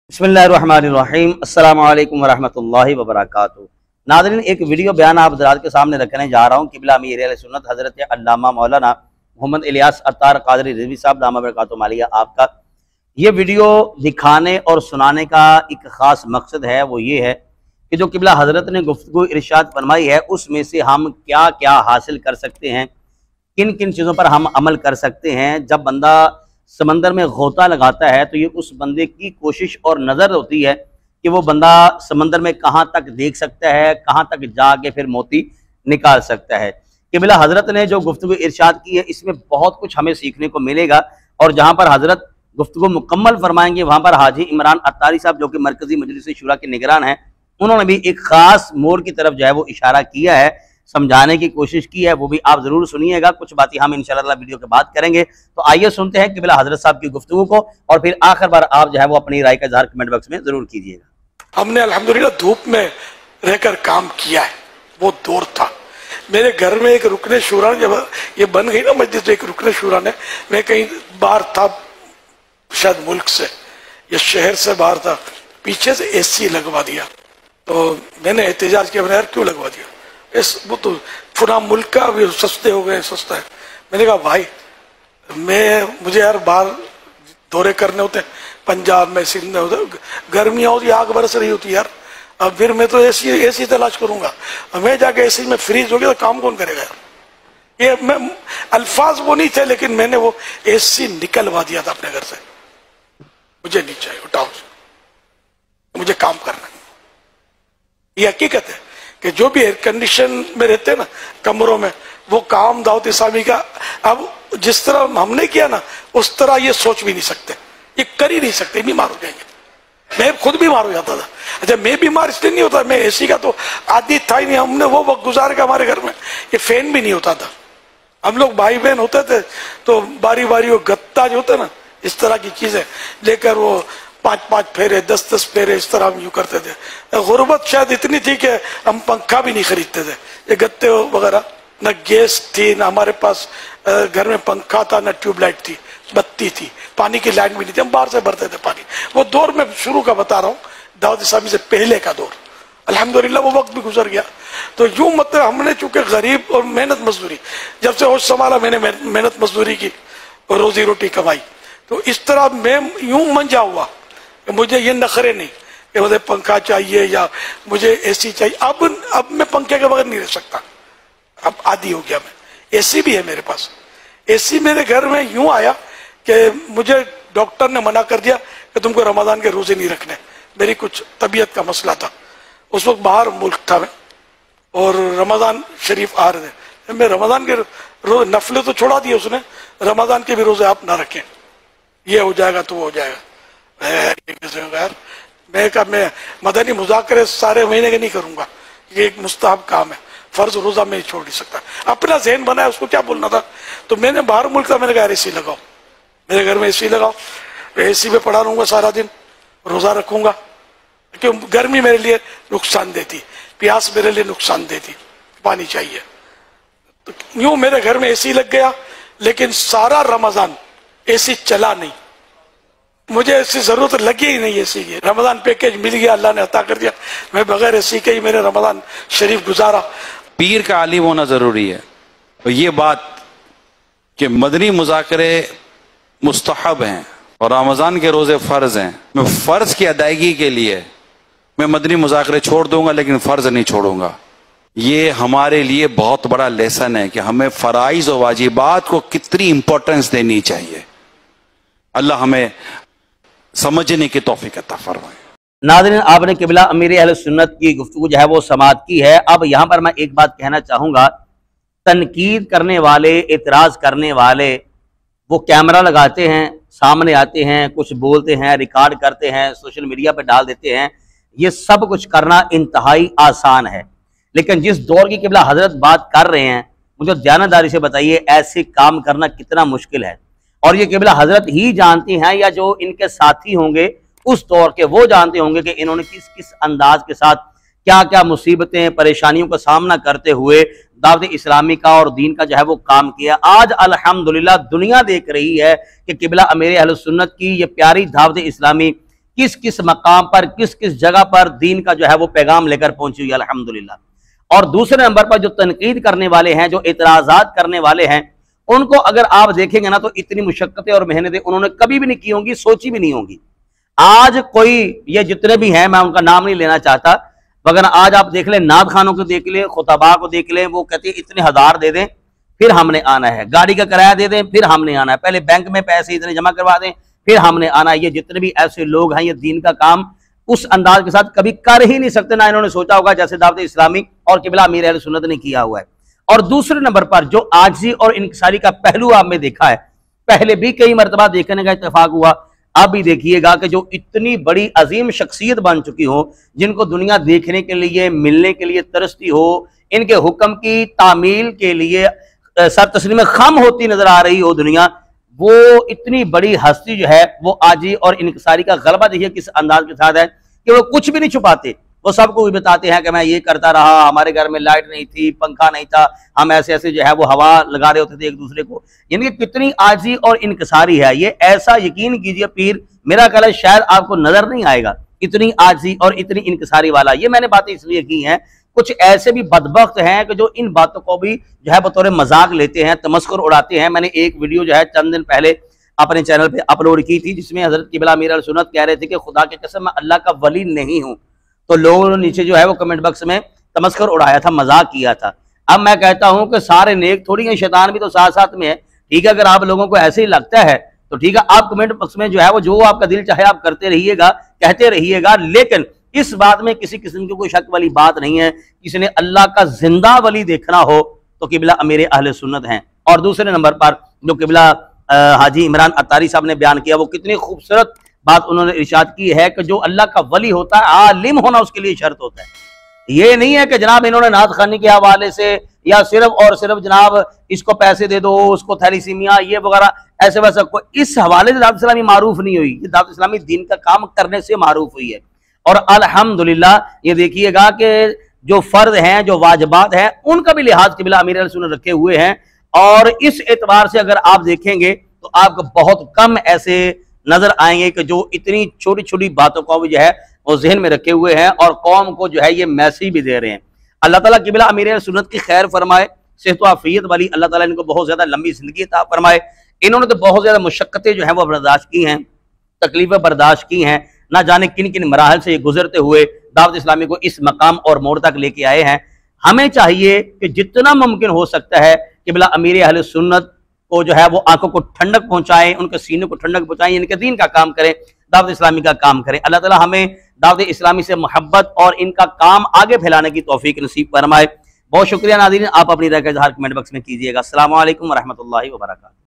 बिस्मिल्लाहिर्रहमानिर्रहीम अस्सलामु अलैकुम वरहमतुल्लाहि वबरकातुहू। नाज़रीन, एक वीडियो बयान आप हज़रात के सामने रखने जा रहा हूँ। क़िबला अमीर अहले सुन्नत हज़रत अल्लामा मौलाना मोहम्मद इलियास अत्तार क़ादरी रिज़वी साहब दामा बरकातुहू मालिया आपका ये वीडियो दिखाने और सुनाने का एक ख़ास मकसद है। वो ये है कि जो क़िबला हज़रत ने गुफ्तगू इरशाद फरमाई है उसमें से हम क्या क्या हासिल कर सकते हैं, किन किन चीज़ों पर हम अमल कर सकते हैं। जब बंदा समंदर में गोता लगाता है तो ये उस बंदे की कोशिश और नज़र होती है कि वो बंदा समंदर में कहाँ तक देख सकता है, कहाँ तक जाके फिर मोती निकाल सकता है। क़िबला हज़रत ने जो गुफ्तगू इरशाद की है इसमें बहुत कुछ हमें सीखने को मिलेगा। और जहाँ पर हज़रत गुफ्तगू मुकम्मल फरमाएंगे वहाँ पर हाजी इमरान अत्तारी साहब जो कि मरकज़ी मजलिस शुरा के निगरान हैं, उन्होंने भी एक ख़ास मोड़ की तरफ जो है वो इशारा किया है, समझाने की कोशिश की है। वो भी आप जरूर सुनिएगा। कुछ बातें हम इंशाअल्लाह वीडियो के बाद करेंगे। तो आइए सुनते हैं क़िबला हज़रत साहब की गुफ्तगू को और फिर आखिर बार आप जो है वो अपनी राय का इज़हार कमेंट बॉक्स में जरूर कीजिएगा। हमने अल्हम्दुलिल्लाह धूप में रहकर काम किया है। वो दौर था। मेरे घर में एक रुकने शूरा, जब ये बन गई ना मस्जिद, एक रुकने शूरा ने, मैं कहीं बाहर था, शायद मुल्क से या शहर से बाहर था, पीछे से एसी लगवा दिया। तो मैंने एहतजाज किया, मैंने यार क्यों लगवा दिया, वो तो पूरा मुल्क का भी सस्ते हो गए, सस्ता है। मैंने कहा भाई मुझे यार बाहर दौरे करने होते हैं, पंजाब में, सिंध में, उधर गर्मियाँ होती, आग बरस रही होती यार। अब फिर मैं तो एसी तलाश करूंगा, मैं जाके एसी में फ्रीज हो गया तो काम कौन करेगा यार। ये मैं अल्फाज वो नहीं थे, लेकिन मैंने वो एसी निकलवा दिया था अपने घर से। मुझे नहीं चाहिए, उठाओ, मुझे काम करना है। ये हकीकत है कि जो भी एयर कंडीशन में रहते हैं ना कमरों में, वो काम दावत इस्लामी का अब जिस तरह हमने किया ना उस तरह ये सोच भी नहीं सकते, ये कर ही नहीं सकते, बीमार हो जाएंगे। मैं खुद बीमार हो जाता था। अच्छा, मैं बीमार इसलिए नहीं होता, मैं एसी का तो आदि था ही नहीं। हमने वो वक्त गुजार के हमारे घर में ये फैन भी नहीं होता था। हम लोग भाई बहन होते थे तो बारी बारी वो गत्ता जो होता है ना, इस तरह की चीजें लेकर वो 5-5 फेरे, 10-10 फेरे इस तरह हम यूँ करते थे। गुर्बत शायद इतनी थी कि हम पंखा भी नहीं खरीदते थे, ये गत्ते वगैरह। न गैस थी, न हमारे पास घर में पंखा था, न ट्यूबलाइट थी, बत्ती थी, पानी की लाइन भी नहीं थी, हम बाहर से भरते थे पानी। वो दौर में शुरू का बता रहा हूँ, दाऊद इस्लामी से पहले का दौर। अल्हम्दुलिल्लाह वो वक्त भी गुजर गया। तो यूँ मतलब हमने चूंकि गरीब और मेहनत मजदूरी, जब से होश संभाला मैंने मेहनत मजदूरी की और रोजी रोटी कमाई, तो इस तरह मैं यूँ मंजा हुआ कि मुझे ये नखरे नहीं कि मुझे पंखा चाहिए या मुझे एसी चाहिए। अब मैं पंखे के बगैर नहीं रह सकता, अब आदी हो गया मैं। एसी भी है मेरे पास। एसी मेरे घर में यूं आया कि मुझे डॉक्टर ने मना कर दिया कि तुमको रमजान के रोजे नहीं रखने। मेरी कुछ तबीयत का मसला था, उस वक्त बाहर मुल्क था मैं, और रमजान शरीफ आ रहे थे। मैं रमजान के रोजे, नफले तो छोड़ा दिए उसने, रमजान के भी रोजे आप ना रखें, ये हो जाएगा तो वो हो जाएगा। यार मैं मदनी मुज़ाकरे सारे महीने के नहीं करूंगा, ये एक मुस्तहब काम है, फर्ज रोजा में छोड़ नहीं सकता। अपना ज़हन बनाया, उसको क्या बोलना था। तो मैंने बाहर मुल्क था, मैंने कहा एसी लगाओ, मेरे घर में एसी लगाओ, एसी में पड़ा रहूंगा सारा दिन, रोजा रखूंगा। क्योंकि गर्मी मेरे लिए नुकसान देती, प्यास मेरे लिए नुकसान देती, पानी चाहिए। तो यूं मेरे घर में एसी लग गया, लेकिन सारा रमजान एसी चला नहीं। मुझे ऐसी जरूरत लगी ही नहीं एसी की। रमजान पैकेज मिल गया, अल्लाह ने अता कर दिया, मैं बगैर एसी के ही मैंने रमजान शरीफ गुजारा। पीर का आलिम होना जरूरी है। और ये बात कि मदनी मुज़ाकरे मुस्तहब हैं और रमजान के रोजे फर्ज हैं, मैं फर्ज की अदायगी के लिए मैं मदनी मुज़ाकरे छोड़ दूंगा, लेकिन फर्ज नहीं छोड़ूंगा। ये हमारे लिए बहुत बड़ा लेसन है कि हमें फराइज और वाजिबात को कितनी इंपॉर्टेंस देनी चाहिए। अल्लाह हमें समझने की तौफीक अता फरमाए। नाज़रीन, आपने क़िबला अमीर अहले सुन्नत की गुफ्तगू जो है वो समाअत की है। अब यहाँ पर मैं एक बात कहना चाहूँगा, तनकीद करने वाले, एतराज़ करने वाले, वो कैमरा लगाते हैं, सामने आते हैं, कुछ बोलते हैं, रिकॉर्ड करते हैं, सोशल मीडिया पर डाल देते हैं। ये सब कुछ करना इंतहाई आसान है, लेकिन जिस दौर की क़िबला हज़रत बात कर रहे हैं, मुझे दयानतदारी से बताइए ऐसे काम करना कितना मुश्किल है। और ये क़िबला हज़रत ही जानती हैं, या जो इनके साथी होंगे उस दौर के, वो जानते होंगे कि इन्होंने किस किस अंदाज के साथ क्या क्या मुसीबतें, परेशानियों का सामना करते हुए दावत इस्लामी का और दीन का जो है वो काम किया। आज अल्हम्दुलिल्लाह दुनिया देख रही है कि क़िबला अमीर अहले सुन्नत की ये प्यारी दावत इस्लामी किस किस मकाम पर, किस किस जगह पर दीन का जो है वो पैगाम लेकर पहुंची हुई, अल्हम्दुलिल्लाह। और दूसरे नंबर पर जो तनकीद करने वाले हैं, जो इतराजात करने वाले हैं, उनको अगर आप देखेंगे ना तो इतनी मुशक्कतें और मेहनतें उन्होंने कभी भी नहीं की होंगी, सोची भी नहीं होंगी। आज कोई, ये जितने भी हैं, मैं उनका नाम नहीं लेना चाहता, मगर आज आप देख लें, नात खानों को देख लें, खुतबा को देख लें, वो कहते हैं इतने हजार दे दें फिर हमने आना है, गाड़ी का किराया दे दें फिर हमने आना है, पहले बैंक में पैसे इतने जमा करवा दें फिर हमने आना है। ये जितने भी ऐसे लोग हैं, ये दीन का काम उस अंदाज के साथ कभी कर ही नहीं सकते, ना इन्होंने सोचा होगा जैसे दावत इस्लामी और किबला अमीर अहले सुन्नत ने किया हुआ है। और दूसरे नंबर पर जो आजिज़ी और इनकिसारी का पहलू आपने देखा है, पहले भी कई मरतबा देखने का इत्तेफाक हुआ, अब भी देखिएगा कि जो इतनी बड़ी अजीम शख्सियत बन चुकी हो, जिनको दुनिया देखने के लिए, मिलने के लिए तरसती हो, इनके हुक्म की तामील के लिए सर तस्लीम खम होती नजर आ रही हो दुनिया, वो इतनी बड़ी हस्ती जो है वो आजी और इनकिसारी का गलबा देखिए किस अंदाज के साथ है कि वो कुछ भी नहीं छुपाते, वो सबको भी बताते हैं कि मैं ये करता रहा, हमारे घर में लाइट नहीं थी, पंखा नहीं था, हम ऐसे ऐसे जो है वो हवा लगा रहे होते थे एक दूसरे को। यानी कि कितनी आजी और इनकिसारी है ये, ऐसा यकीन कीजिए पीर, मेरा ख्याल है शायद आपको नजर नहीं आएगा इतनी आजी और इतनी इनकिसारी वाला। ये मैंने बातें इसलिए की हैं, कुछ ऐसे भी बदबख्त हैं कि जो इन बातों को भी जो है बतौर मजाक लेते हैं, तमस्कुर उड़ाते हैं। मैंने एक वीडियो जो है चंद दिन पहले अपने चैनल पे अपलोड की थी, जिसमें हजरत किबला अमीर अहले सुन्नत कह रहे थे कि खुदा की कसम मैं अल्लाह का वली नहीं हूं, तो लोगों ने नीचे जो है वो कमेंट बॉक्स में तमस्कुर उड़ाया था, मजाक किया था। अब मैं कहता हूं कि सारे नेक थोड़ी हैं, शैतान भी तो साथ साथ में है, ठीक है। अगर आप लोगों को ऐसे ही लगता है तो ठीक है, आप कमेंट बॉक्स में जो है वो जो आपका दिल चाहे आप करते रहिएगा, कहते रहिएगा, लेकिन इस बात में किसी किस्म की कोई शक वाली बात नहीं है। किसी ने अल्लाह का जिंदा वली देखना हो तो किबला अमीर अहले सुन्नत हैं। और दूसरे नंबर पर जो किबला हाजी इमरान अत्तारी साहब ने बयान किया, वो कितनी खूबसूरत बात उन्होंने इरशाद की है कि जो अल्लाह का वली होता है, आलिम होना उसके लिए शर्त होता है। ये नहीं है कि जनाब इन्होंने नात खानी के हवाले से या सिर्फ और सिर्फ जनाब इसको पैसे दे दो, उसको थैलीसीमिया ये वगैरह ऐसे वैसा, कोई इस हवाले से दावत इस्लामी मारूफ नहीं हुई। ये दावत इस्लामी दीन का काम करने से मारूफ हुई है। और अल्हम्दुलिल्लाह ये देखिएगा कि जो फर्ज हैं, जो वाजिबात हैं, उनका भी लिहाज किबला अमीर अहले सुन्नत रखे हुए हैं। और इस एतबार से अगर आप देखेंगे तो आपको बहुत कम ऐसे नजर आएंगे कि जो इतनी छोटी छोटी बातों को भी जो है वो जहन में रखे हुए हैं और कौम को जो है ये मैसेज भी दे रहे हैं। अल्लाह ताला किबला अमीर अहले सुन्नत की खैर फरमाए, सेहत आफियत वाली अल्लाह ताला इनको बहुत ज्यादा लंबी जिंदगी अता फरमाए। इन्होंने तो बहुत ज्यादा मुशक्कतें जो है वो बर्दाश्त की हैं, तकलीफें बर्दाश्त की हैं, ना जाने किन किन मराहल से गुजरते हुए दावत इस्लामी को इस मकाम और मोड़ तक लेके आए हैं। हमें चाहिए कि जितना मुमकिन हो सकता है किबला अमीर अहले सुन्नत को जो है वो आंखों को ठंडक पहुंचाएं, उनके सीने को ठंडक पहुंचाएं, इनके दीन का काम करें, दावत इस्लामी का काम करें। अल्लाह ताला हमें दावत इस्लामी से मोहब्बत और इनका काम आगे फैलाने की तौफीक नसीब फरमाए। बहुत शुक्रिया नाज़रीन, आप अपनी राय का इज़हार कमेंट बॉक्स में कीजिएगा। अस्सलामु अलैकुम व रहमतुल्लाहि व बरकातुहू।